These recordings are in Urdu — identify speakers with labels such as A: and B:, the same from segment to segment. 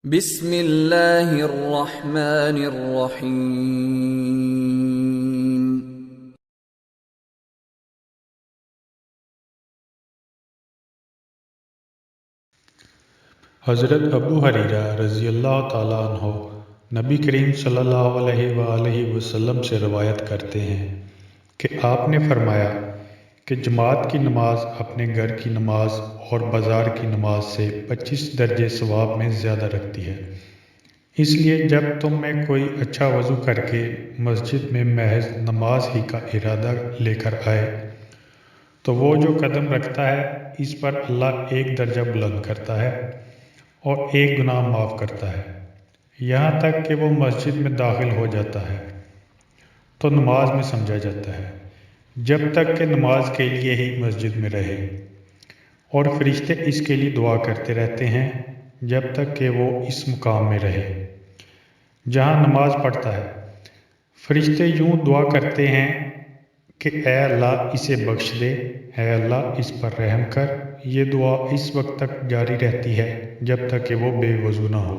A: بسم اللہ الرحمن الرحیم۔
B: حضرت ابو ہریرہ رضی اللہ تعالیٰ عنہ نبی کریم صلی اللہ علیہ وآلہ وسلم سے روایت کرتے ہیں کہ آپ نے فرمایا کہ جماعت کی نماز اپنے گھر کی نماز اور بازار کی نماز سے 25 درجے ثواب میں زیادہ رکھتی ہے۔ اس لیے جب تم میں کوئی اچھا وضو کر کے مسجد میں محض نماز ہی کا ارادہ لے کر آئے تو وہ جو قدم رکھتا ہے اس پر اللہ 1 درجہ بلند کرتا ہے اور 1 گناہ معاف کرتا ہے، یہاں تک کہ وہ مسجد میں داخل ہو جاتا ہے تو نماز میں سمجھا جاتا ہے، جب تک کہ نماز کے لیے ہی مسجد میں رہے، اور فرشتے اس کے لیے دعا کرتے رہتے ہیں جب تک کہ وہ اس مقام میں رہے جہاں نماز پڑھتا ہے۔ فرشتے یوں دعا کرتے ہیں کہ اے اللہ اسے بخش دے، اے اللہ اس پر رحم کر۔ یہ دعا اس وقت تک جاری رہتی ہے جب تک کہ وہ بے وضو نہ ہو۔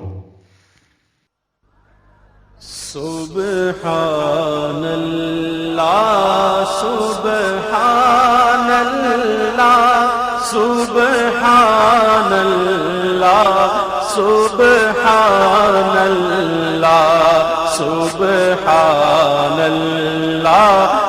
C: سبحان اللہ سبحان اللہ سبحان اللہ سبحان اللہ سبحان اللہ